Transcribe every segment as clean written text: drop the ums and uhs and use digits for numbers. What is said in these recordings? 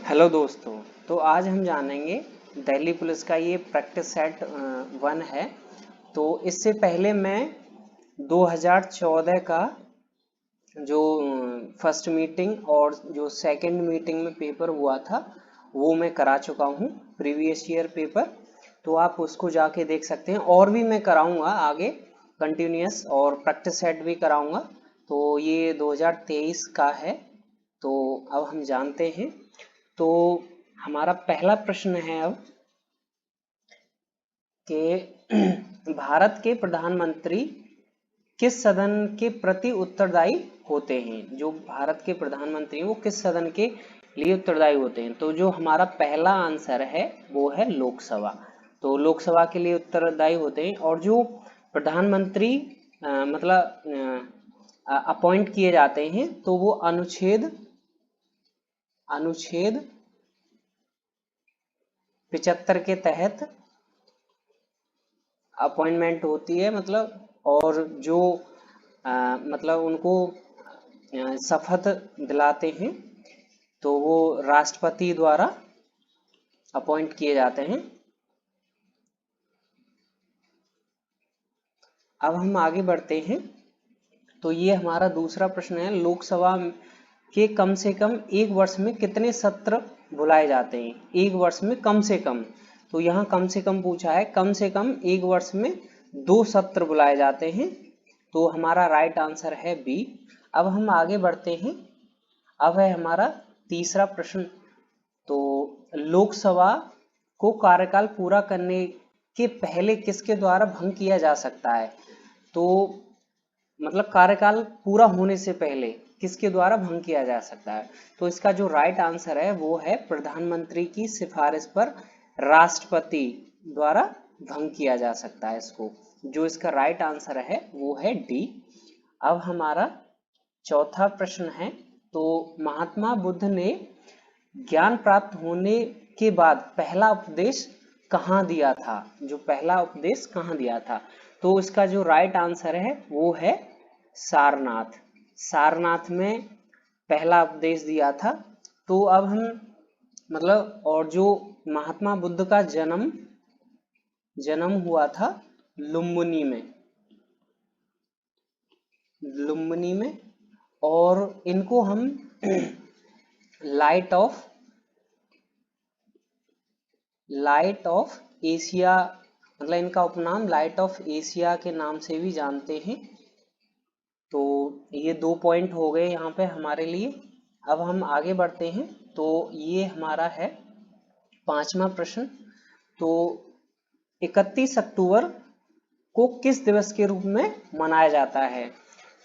Hello दोस्तों। तो आज हम जानेंगे दिल्ली पुलिस का ये प्रैक्टिस सेट 1 है। तो इससे पहले मैं 2014 का जो फर्स्ट मीटिंग और जो सेकंड मीटिंग में पेपर हुआ था वो मैं करा चुका हूँ, प्रीवियस ईयर पेपर। तो आप उसको जाके देख सकते हैं, और भी मैं कराऊंगा आगे कंटिन्यूस, और प्रैक्टिस सेट भी कराऊंगा। तो ये 2023 का है। तो अब हम जानते हैं। तो हमारा पहला प्रश्न है अब कि भारत के प्रधानमंत्री किस सदन के प्रति उत्तरदायी होते हैं। जो भारत के प्रधानमंत्री हैं वो किस सदन के लिए उत्तरदायी होते हैं। तो जो हमारा पहला आंसर है वो है लोकसभा। तो लोकसभा के लिए उत्तरदायी होते हैं। और जो प्रधानमंत्री मतलब अपॉइंट किए जाते हैं तो वो अनुच्छेद 75 के तहत अपॉइंटमेंट होती है। मतलब और जो मतलब उनको शपथ दिलाते हैं तो वो राष्ट्रपति द्वारा अपॉइंट किए जाते हैं। अब हम आगे बढ़ते हैं। तो ये हमारा दूसरा प्रश्न है, लोकसभा के कम से कम एक वर्ष में कितने सत्र बुलाए जाते हैं। एक वर्ष में कम से कम, तो यहाँ कम से कम पूछा है, कम से कम एक वर्ष में 2 सत्र बुलाए जाते हैं। तो हमारा राइट आंसर है बी। अब हम आगे बढ़ते हैं। अब है हमारा तीसरा प्रश्न। तो लोकसभा को कार्यकाल पूरा करने के पहले किसके द्वारा भंग किया जा सकता है। तो मतलब कार्यकाल पूरा होने से पहले किसके द्वारा भंग किया जा सकता है। तो इसका जो राइट आंसर है वो है प्रधानमंत्री की सिफारिश पर राष्ट्रपति द्वारा भंग किया जा सकता है इसको। जो इसका राइट आंसर है वो है डी। अब हमारा चौथा प्रश्न है। तो महात्मा बुद्ध ने ज्ञान प्राप्त होने के बाद पहला उपदेश कहाँ दिया था। जो पहला उपदेश कहाँ दिया था। तो इसका जो राइट आंसर है वो है सारनाथ। सारनाथ में पहला उपदेश दिया था। तो अब हम मतलब, और जो महात्मा बुद्ध का जन्म हुआ था लुम्बिनी में। और इनको हम लाइट ऑफ एशिया, मतलब इनका उपनाम लाइट ऑफ एशिया के नाम से भी जानते हैं। तो ये 2 पॉइंट हो गए यहाँ पे हमारे लिए। अब हम आगे बढ़ते हैं। तो ये हमारा है पांचवा प्रश्न। तो 31 अक्टूबर को किस दिवस के रूप में मनाया जाता है।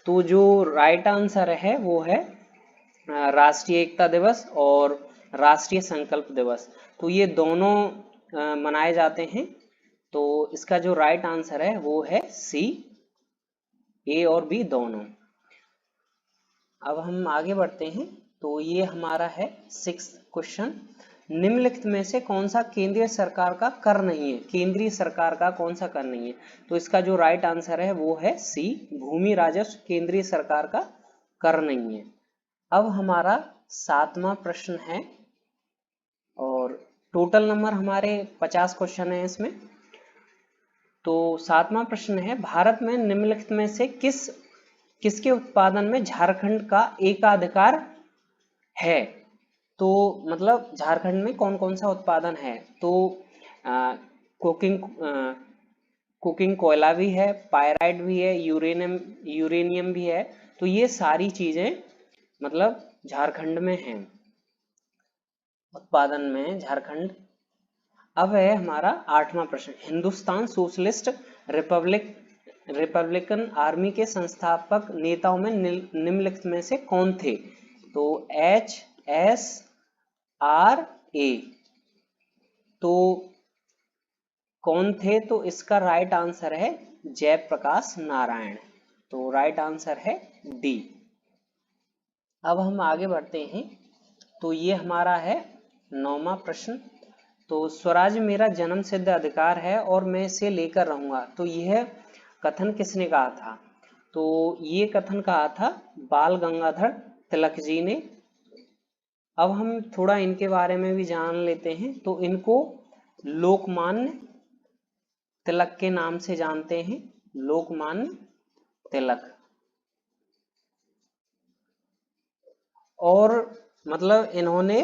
तो जो राइट आंसर है वो है राष्ट्रीय एकता दिवस और राष्ट्रीय संकल्प दिवस। तो ये दोनों मनाए जाते हैं। तो इसका जो राइट आंसर है वो है सी, ए और बी दोनों। अब हम आगे बढ़ते हैं। तो ये हमारा है 6th क्वेश्चन। निम्नलिखित में से कौन सा केंद्रीय सरकार का कर नहीं है। केंद्रीय सरकार का कौन सा कर नहीं है। तो इसका जो राइट आंसर है वो है सी, भूमि राजस्व केंद्रीय सरकार का कर नहीं है। अब हमारा 7वां प्रश्न है और टोटल नंबर हमारे 50 क्वेश्चन है इसमें। तो 7वां प्रश्न है, भारत में निम्नलिखित में से किसके उत्पादन में झारखंड का एकाधिकार है। तो मतलब झारखंड में कौन कौन सा उत्पादन है। तो कुकिंग कोयला भी है, पायराइट भी है, यूरेनियम भी है। तो ये सारी चीजें मतलब झारखंड में हैं, उत्पादन में झारखंड। अब है हमारा 8वां प्रश्न, हिंदुस्तान सोशलिस्ट रिपब्लिकन आर्मी के संस्थापक नेताओं में निम्नलिखित में से कौन थे। तो HSRA। तो कौन थे। तो इसका राइट आंसर है जयप्रकाश नारायण। तो राइट आंसर है डी। अब हम आगे बढ़ते हैं। तो ये हमारा है 9वां प्रश्न। तो स्वराज मेरा जन्म सिद्ध अधिकार है और मैं इसे लेकर रहूंगा। तो यह कथन किसने कहा था। तो ये कथन कहा था बाल गंगाधर तिलक जी ने। अब हम थोड़ा इनके बारे में भी जान लेते हैं। तो इनको लोकमान्य तिलक के नाम से जानते हैं, लोकमान्य तिलक। और मतलब इन्होंने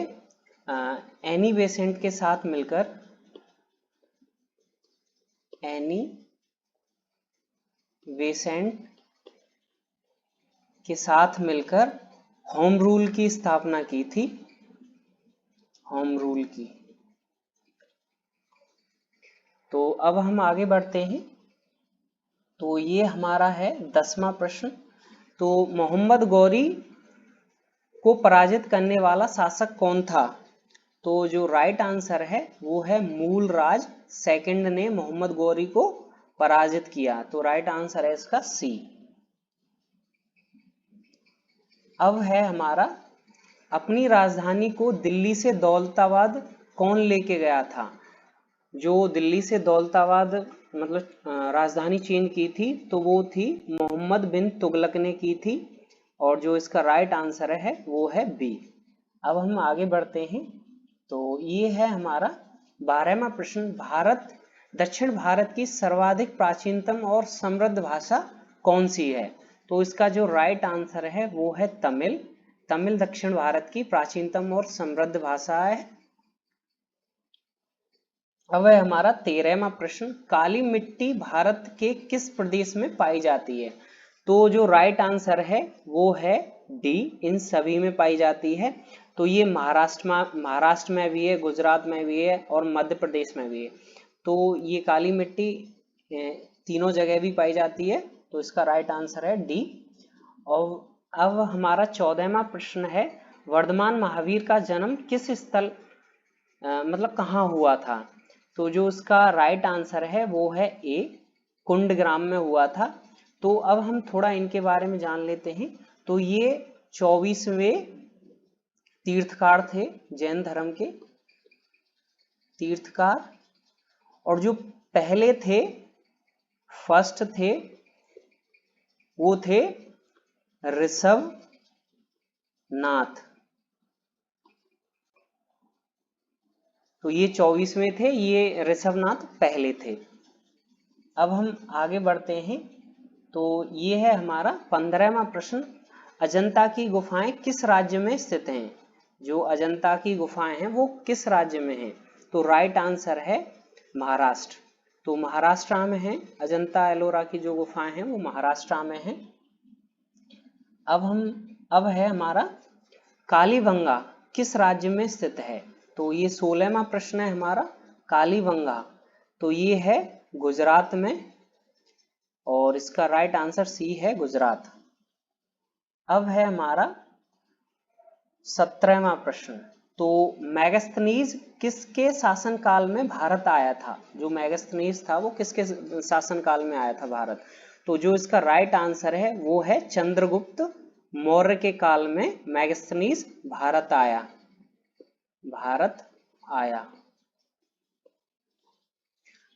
एनी बेसेंट के साथ मिलकर, एनी बेसेंट के साथ मिलकर होम रूल की स्थापना की थी, होम रूल की। तो अब हम आगे बढ़ते हैं। तो ये हमारा है 10वां प्रश्न। तो मोहम्मद गौरी को पराजित करने वाला शासक कौन था? तो जो राइट आंसर है वो है मूलराज सेकंड ने मोहम्मद गौरी को पराजित किया। तो राइट आंसर है इसका सी। अब है हमारा, अपनी राजधानी को दिल्ली से दौलताबाद कौन लेके गया था? जो दिल्ली से दौलताबाद मतलब राजधानी चेंज की थी, तो वो थी मोहम्मद बिन तुगलक ने की थी। और जो इसका राइट आंसर है वो है बी। अब हम आगे बढ़ते हैं। तो ये है हमारा 12वां प्रश्न। भारत, दक्षिण भारत की सर्वाधिक प्राचीनतम और समृद्ध भाषा कौन सी है? तो इसका जो राइट आंसर है वो है तमिल। तमिल दक्षिण भारत की प्राचीनतम और समृद्ध भाषा है। अब है हमारा 13वां प्रश्न। काली मिट्टी भारत के किस प्रदेश में पाई जाती है? तो जो राइट आंसर है वो है डी, इन सभी में पाई जाती है। तो ये महाराष्ट्र में भी है, गुजरात में भी है और मध्य प्रदेश में भी है। तो ये काली मिट्टी तीनों जगह भी पाई जाती है। तो इसका राइट आंसर है डी। और अब हमारा 14वां प्रश्न है, वर्धमान महावीर का जन्म किस स्थल मतलब कहाँ हुआ था? तो जो उसका राइट आंसर है वो है ए, कुंडग्राम में हुआ था। तो अब हम थोड़ा इनके बारे में जान लेते हैं। तो ये 24वें तीर्थकार थे, जैन धर्म के तीर्थकार। और जो पहले थे, फर्स्ट थे, वो थे ऋषभ नाथ। तो ये 24वें थे, ये ऋषभनाथ पहले थे। अब हम आगे बढ़ते हैं। तो ये है हमारा 15वां प्रश्न। अजंता की गुफाएं किस राज्य में स्थित हैं? जो अजंता की गुफाएं हैं वो किस राज्य में हैं? तो राइट आंसर है महाराष्ट्र। तो महाराष्ट्र में है, अजंता एलोरा की जो गुफाएं हैं वो महाराष्ट्र में हैं। अब है हमारा, कालीबंगा किस राज्य में स्थित है? तो ये 16वां प्रश्न है हमारा, कालीबंगा। तो ये है गुजरात में और इसका राइट आंसर सी है, गुजरात। अब है हमारा 17वां प्रश्न। तो मैगस्थनीज किसके शासनकाल में भारत आया था? जो मैगस्थनीज था वो किसके शासनकाल में आया था भारत? तो जो इसका राइट आंसर है वो है चंद्रगुप्त मौर्य के काल में मैगस्थनीज भारत आया, भारत आया।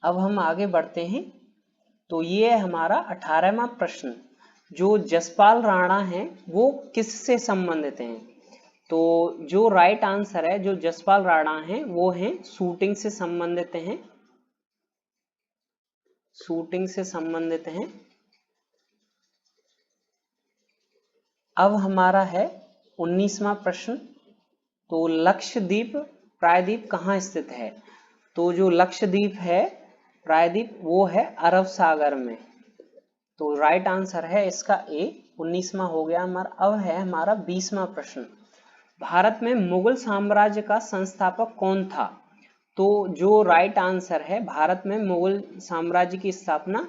अब हम आगे बढ़ते हैं। तो ये है हमारा 18वां प्रश्न। जो जसपाल राणा हैं वो किससे संबंधित हैं? तो जो राइट आंसर है, जो जसपाल राणा हैं वो हैं शूटिंग से संबंधित हैं, शूटिंग से संबंधित हैं। अब हमारा है 19वां प्रश्न। तो लक्षद्वीप प्रायद्वीप कहाँ स्थित है? तो जो लक्षद्वीप है प्रायद्वीप वो है अरब सागर में। तो राइट आंसर है इसका ए, 19वां हो गया हमारा। अब है हमारा 20वां प्रश्न। भारत में मुगल साम्राज्य का संस्थापक कौन था? तो जो राइट आंसर है, भारत में मुगल साम्राज्य की स्थापना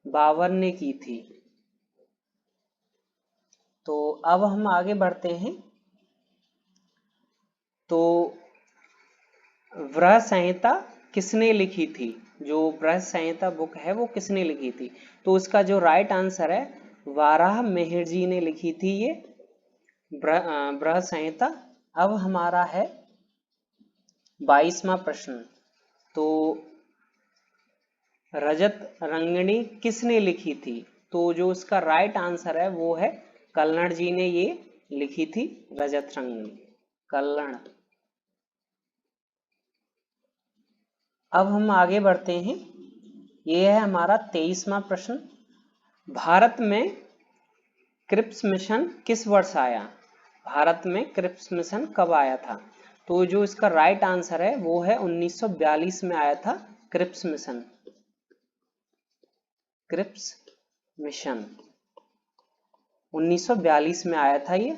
बाबर ने की थी। तो अब हम आगे बढ़ते हैं। तो बृहद संहिता किसने लिखी थी? जो बृहद संहिता बुक है वो किसने लिखी थी? तो इसका जो राइट आंसर है, वाराह मिहिर जी ने लिखी थी ये बृहद संहिता। अब हमारा है 22वां प्रश्न। तो रजत रंगिणी किसने लिखी थी? तो जो इसका राइट आंसर है वो है कल्नड़ जी ने ये लिखी थी, रजत रंगिणी। कल्लण। अब हम आगे बढ़ते हैं। ये है हमारा 23वां प्रश्न। भारत में क्रिप्स मिशन किस वर्ष आया? भारत में क्रिप्स मिशन कब आया था? तो जो इसका राइट आंसर है वो है 1942 में आया था क्रिप्स मिशन। क्रिप्स मिशन 1942 में आया था ये।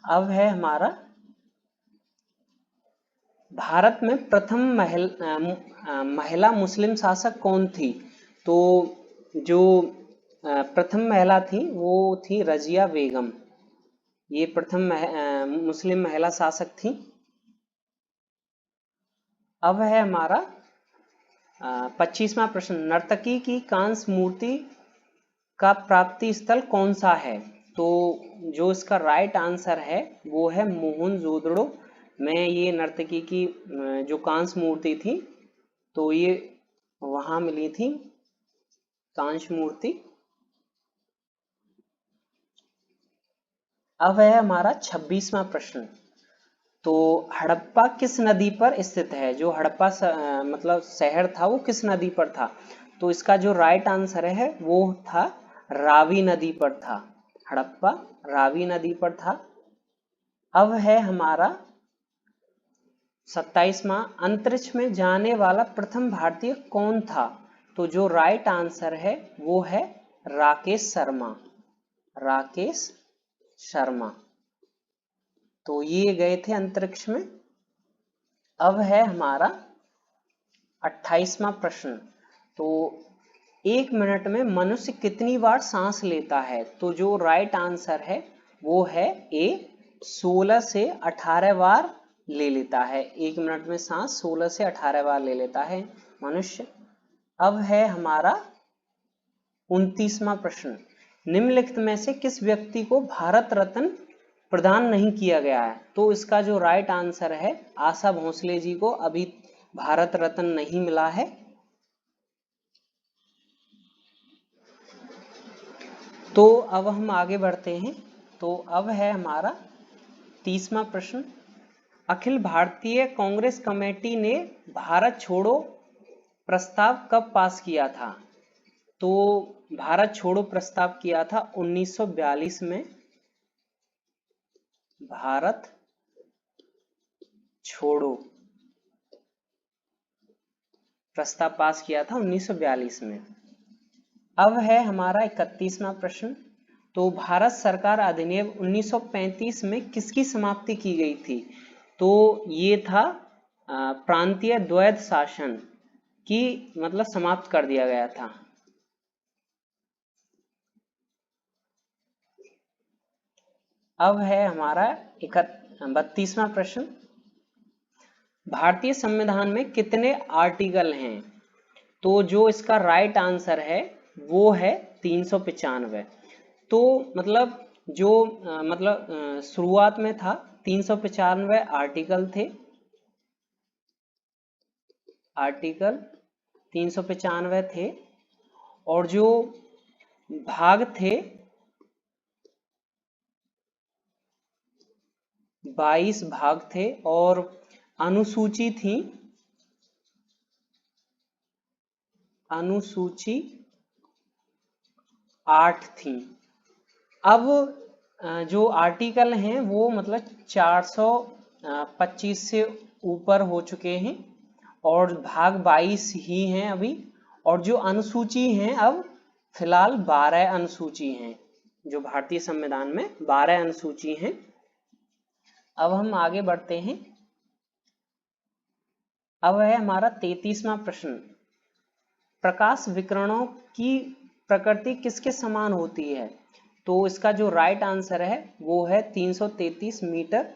अब है हमारा भारत में प्रथम महिला मुस्लिम शासक कौन थी? तो जो प्रथम महिला थी वो थी रजिया बेगम। ये प्रथम मुस्लिम महिला शासक थी। अब है हमारा 25वां प्रश्न। नर्तकी की कांस्य मूर्ति का प्राप्ति स्थल कौन सा है? तो जो इसका राइट आंसर है वो है मोहनजोदड़ो में ये नर्तकी की जो कांस्य मूर्ति थी तो ये वहां मिली थी कांस्य मूर्ति। अब है हमारा 26वां प्रश्न। तो हड़प्पा किस नदी पर स्थित है? जो हड़प्पा मतलब शहर था वो किस नदी पर था? तो इसका जो राइट आंसर है वो था रावी नदी पर था। हड़प्पा रावी नदी पर था। अब है हमारा 27वां। अंतरिक्ष में जाने वाला प्रथम भारतीय कौन था? तो जो राइट आंसर है वो है राकेश शर्मा। राकेश शर्मा। तो ये गए थे अंतरिक्ष में। अब है हमारा 28वां प्रश्न। तो 1 मिनट में मनुष्य कितनी बार सांस लेता है? तो जो राइट आंसर है वो है ए 16 से 18 बार ले लेता है। 1 मिनट में सांस 16 से 18 बार ले लेता है मनुष्य। अब है हमारा 29वां प्रश्न। निम्नलिखित में से किस व्यक्ति को भारत रत्न प्रदान नहीं किया गया है? तो इसका जो राइट आंसर है आशा भोसले जी को अभी भारत रत्न नहीं मिला है। तो अब हम आगे बढ़ते हैं। तो अब है हमारा 30वां प्रश्न। अखिल भारतीय कांग्रेस कमेटी ने भारत छोड़ो प्रस्ताव कब पास किया था? तो भारत छोड़ो प्रस्ताव किया था 1942 में। भारत छोड़ो प्रस्ताव पास किया था 1942 में। अब है हमारा 31वां प्रश्न। तो भारत सरकार अधिनियम 1935 में किसकी समाप्ति की गई थी? तो ये था प्रांतीय द्वैध शासन की मतलब समाप्त कर दिया गया था। अब है हमारा 32वां प्रश्न। भारतीय संविधान में कितने आर्टिकल हैं? तो जो इसका राइट आंसर है वो है 395। तो मतलब जो शुरुआत में था 395 आर्टिकल थे। आर्टिकल 395 थे और जो भाग थे 22 भाग थे और अनुसूची थी अनुसूची 8 थी। अब जो आर्टिकल हैं वो मतलब 425 से ऊपर हो चुके हैं और भाग 22 ही हैं अभी। और जो अनुसूची हैं अब फिलहाल 12 अनुसूची हैं। जो भारतीय संविधान में 12 अनुसूची हैं। अब हम आगे बढ़ते हैं। अब है हमारा 33वां प्रश्न। प्रकाश विकिरणों की प्रकृति किसके समान होती है? तो इसका जो राइट आंसर है वो है 333 मीटर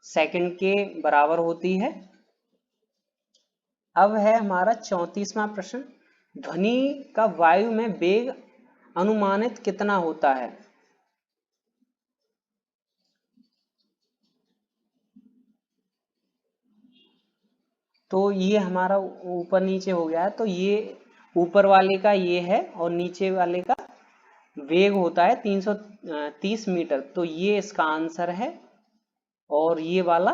सेकंड के बराबर होती है। अब है हमारा 34वां प्रश्न। ध्वनि का वायु में वेग अनुमानित कितना होता है? तो ये हमारा ऊपर नीचे हो गया है। तो ये ऊपर वाले का ये है और नीचे वाले का वेग होता है 330 मीटर। तो ये इसका आंसर है और ये वाला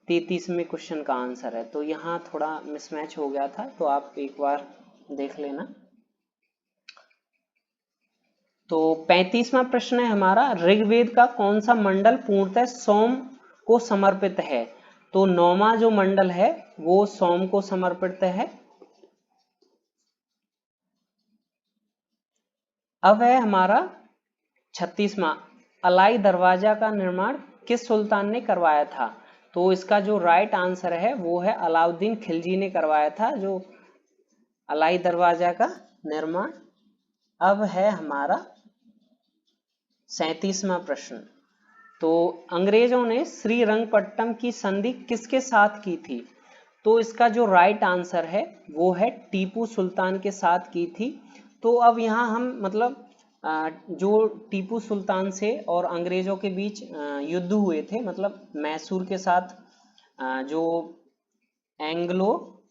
33वें क्वेश्चन का आंसर है। तो यहाँ थोड़ा मिसमैच हो गया था, तो आप एक बार देख लेना। तो 35वां प्रश्न है हमारा, ऋग्वेद का कौन सा मंडल पूर्णतः सोम को समर्पित है? तो 9वां जो मंडल है वो सोम को समर्पित है। अब है हमारा 36वां, अलाई दरवाजा का निर्माण किस सुल्तान ने करवाया था? तो इसका जो राइट आंसर है वो है अलाउद्दीन खिलजी ने करवाया था जो अलाई दरवाजा का निर्माण। अब है हमारा 37वां प्रश्न, तो अंग्रेजों ने श्रीरंगपट्टम की संधि किसके साथ की थी? तो इसका जो राइट आंसर है वो है टीपू सुल्तान के साथ की थी। तो अब यहाँ हम मतलब जो टीपू सुल्तान से और अंग्रेजों के बीच युद्ध हुए थे, मतलब मैसूर के साथ जो एंग्लो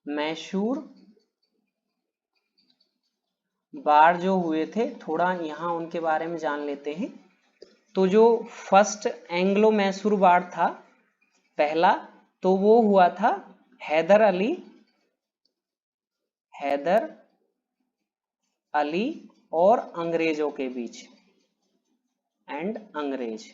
मैसूर वार जो हुए थे, थोड़ा यहाँ उनके बारे में जान लेते हैं। तो जो फर्स्ट एंग्लो मैसूर वार था पहला, तो वो हुआ था हैदर अली और अंग्रेजों के बीच, एंड अंग्रेज।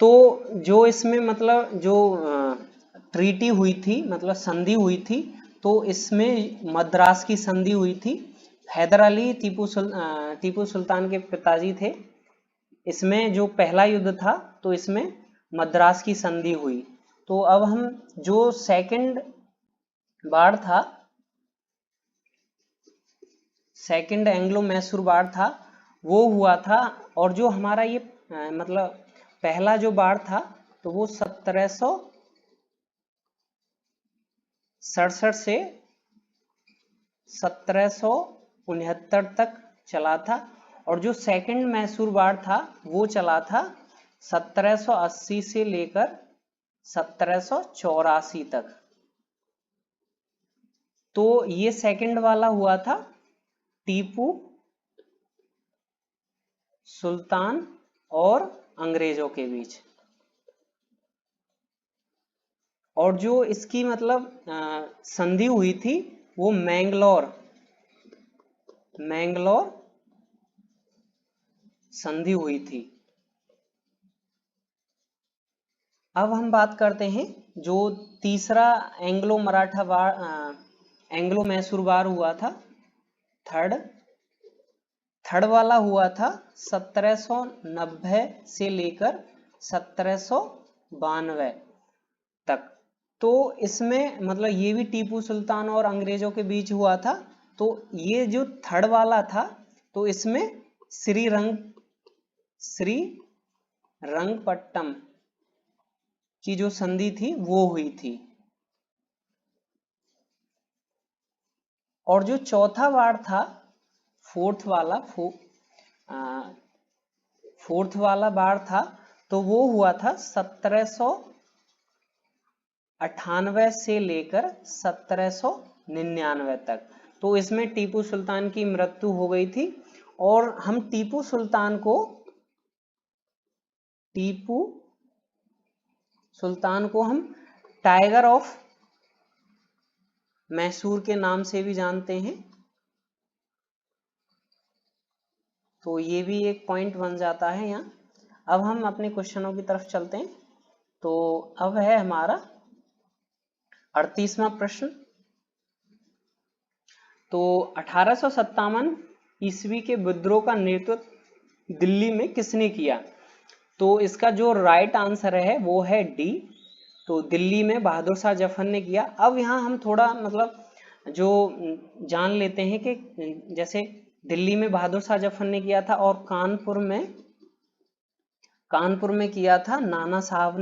तो जो इसमें मतलब जो ट्रीटी हुई थी, मतलब संधि हुई थी, तो इसमें मद्रास की संधि हुई थी। हैदर अली टीपू सुल्तान के पिताजी थे। इसमें जो पहला युद्ध था तो इसमें मद्रास की संधि हुई। तो अब हम जो सेकंड वार था, सेकंड एंग्लो मैसूर वार था, वो हुआ था। और जो हमारा ये मतलब पहला जो वार था तो वो 1767 से 1769 तक चला था। और जो सेकंड मैसूर वार था वो चला था 1780 से लेकर 1784 तक। तो ये सेकंड वाला हुआ था टीपू सुल्तान और अंग्रेजों के बीच। और जो इसकी मतलब संधि हुई थी वो मैंगलोर संधि हुई थी। अब हम बात करते हैं जो तीसरा एंग्लो मराठा वार एंग्लो मैसूर वार हुआ था, थर्ड वाला हुआ था 1790 से लेकर 1792 तक। तो इसमें मतलब ये भी टीपू सुल्तान और अंग्रेजों के बीच हुआ था। तो ये जो थर्ड वाला था तो इसमें श्रीरंगपट्टम की जो संधि थी वो हुई थी। और जो चौथा वार था, फोर्थ वाला वार था, तो वो हुआ था 1798 से लेकर 1799 तक। तो इसमें टीपू सुल्तान की मृत्यु हो गई थी। और हम टीपू सुल्तान को हम टाइगर ऑफ मैसूर के नाम से भी जानते हैं। तो ये भी एक पॉइंट बन जाता है यहाँ। अब हम अपने क्वेश्चनों की तरफ चलते हैं। तो अब है हमारा 38वां प्रश्न, तो 1857 ईस्वी के विद्रोह का नेतृत्व दिल्ली में किसने किया? तो इसका जो राइट आंसर है वो है डी। तो दिल्ली में बहादुर शाह जफर ने किया। अब यहाँ हम थोड़ा मतलब जो जान लेते हैं कि जैसे दिल्ली में बहादुर शाह जफर ने किया था और कानपुर में किया था नाना साहब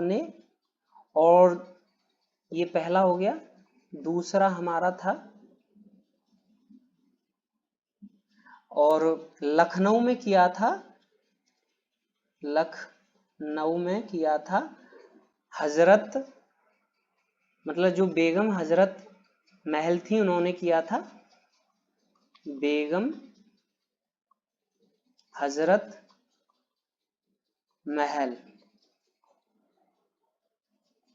ने। और ये पहला हो गया। दूसरा हमारा था, और लखनऊ में किया था 9 में किया था हजरत, मतलब जो बेगम हजरत महल थी उन्होंने किया था बेगम हजरत महल।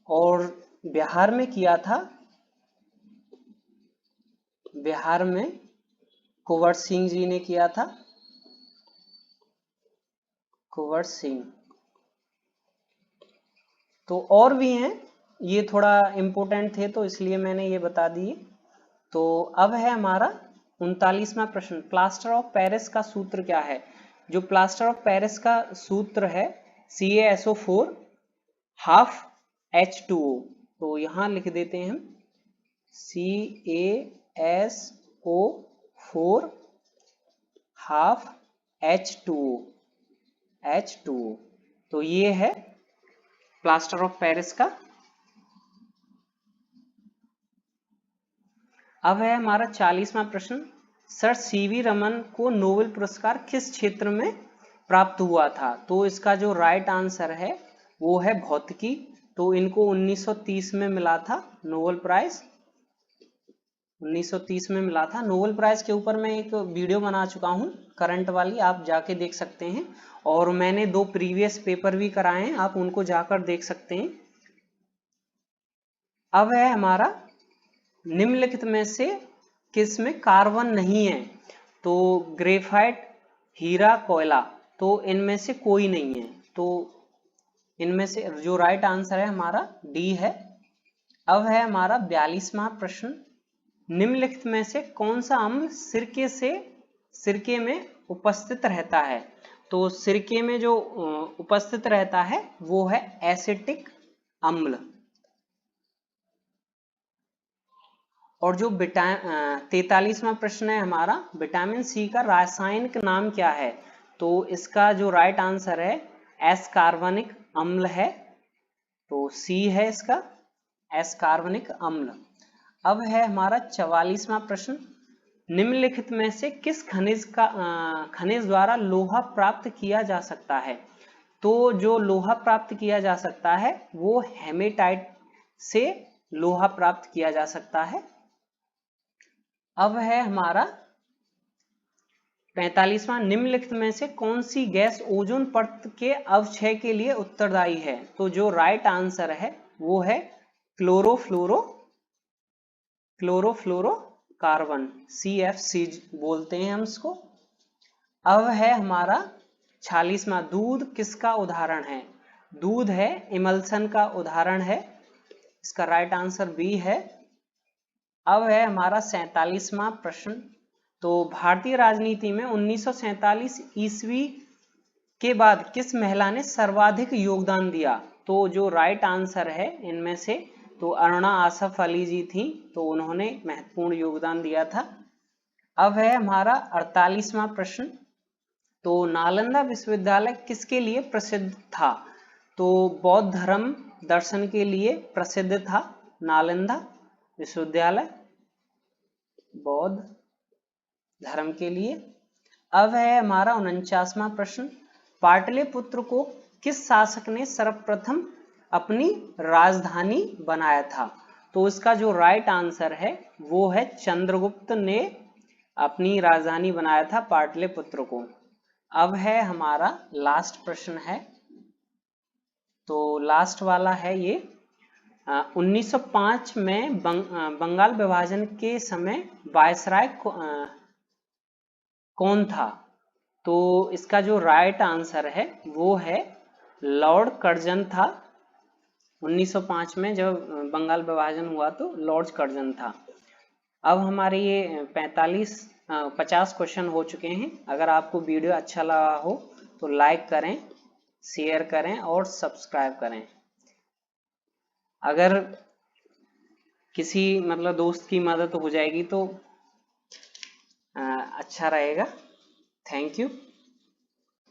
और बिहार में किया था, बिहार में कुंवर सिंह जी ने किया था, कुंवर सिंह। तो और भी हैं, ये थोड़ा इम्पोर्टेंट थे तो इसलिए मैंने ये बता दिए। तो अब है हमारा 39वां प्रश्न, प्लास्टर ऑफ पेरिस का सूत्र क्या है? जो प्लास्टर ऑफ पेरिस का सूत्र है CaSO4 हाफ H2O। तो यहां लिख देते हैं हम CaSO4 हाफ H2O। तो ये है प्लास्टर ऑफ पेरिस का। अब है हमारा 40वां प्रश्न, सर सीवी रमन को नोबेल पुरस्कार किस क्षेत्र में प्राप्त हुआ था? तो इसका जो राइट आंसर है वो है भौतिकी। तो इनको 1930 में मिला था नोबेल प्राइज, 1930 में मिला था। नोबेल प्राइज के ऊपर मैं एक वीडियो बना चुका हूं करंट वाली, आप जाके देख सकते हैं। और मैंने 2 प्रीवियस पेपर भी कराए हैं, आप उनको जाकर देख सकते हैं। अब है हमारा निम्नलिखित में से किस में कार्बन नहीं है? तो ग्रेफाइट, हीरा, कोयला, तो इनमें से कोई नहीं है। तो इनमें से जो राइट आंसर है हमारा डी है। अब है हमारा 42वां प्रश्न, निम्नलिखित में से कौन सा अम्ल सिरके में उपस्थित रहता है? तो सिरके में जो उपस्थित रहता है वो है एसिटिक अम्ल। और जो 43वां प्रश्न है हमारा, विटामिन सी का रासायनिक नाम क्या है? तो इसका जो राइट आंसर है एस कार्बनिक अम्ल है। तो सी है इसका एस कार्बनिक अम्ल। अब है हमारा 44वां प्रश्न, निम्नलिखित में से किस खनिज द्वारा लोहा प्राप्त किया जा सकता है? तो जो लोहा प्राप्त किया जा सकता है वो हेमेटाइट से लोहा प्राप्त किया जा सकता है। अब है हमारा 45वां, निम्नलिखित में से कौन सी गैस ओजोन परत के अवक्षय के लिए उत्तरदायी है? तो जो राइट आंसर है वो है क्लोरोफ्लोरोकार्बन, CFC बोलते हैं हम इसको। अब है हमारा 46वां, दूध किसका उदाहरण है? दूध है इमल्सन का उदाहरण है, इसका राइट आंसर बी है। अब है हमारा 47वां प्रश्न, तो भारतीय राजनीति में 1947 ईस्वी के बाद किस महिला ने सर्वाधिक योगदान दिया? तो जो राइट आंसर है इनमें से, तो अरुणा आसफ अली जी थी, तो उन्होंने महत्वपूर्ण योगदान दिया था। अब है हमारा 48वां प्रश्न, तो नालंदा विश्वविद्यालय किसके लिए प्रसिद्ध था? तो बौद्ध धर्म दर्शन के लिए प्रसिद्ध था नालंदा विश्वविद्यालय, बौद्ध धर्म के लिए। अब है हमारा 49वां प्रश्न, पाटलिपुत्र को किस शासक ने सर्वप्रथम अपनी राजधानी बनाया था? तो इसका जो राइट आंसर है वो है चंद्रगुप्त ने अपनी राजधानी बनाया था पाटलिपुत्र को। अब है हमारा लास्ट प्रश्न है, तो लास्ट वाला है ये, 1905 में बंगाल विभाजन के समय वायसराय कौन था? तो इसका जो राइट आंसर है वो है लॉर्ड कर्जन था। 1905 में जब बंगाल विभाजन हुआ तो लॉर्ड कर्जन था। अब हमारे ये 50 क्वेश्चन हो चुके हैं। अगर आपको वीडियो अच्छा लगा हो तो लाइक करें, शेयर करें और सब्सक्राइब करें। अगर किसी मतलब दोस्त की मदद हो जाएगी तो अच्छा रहेगा। Thank you.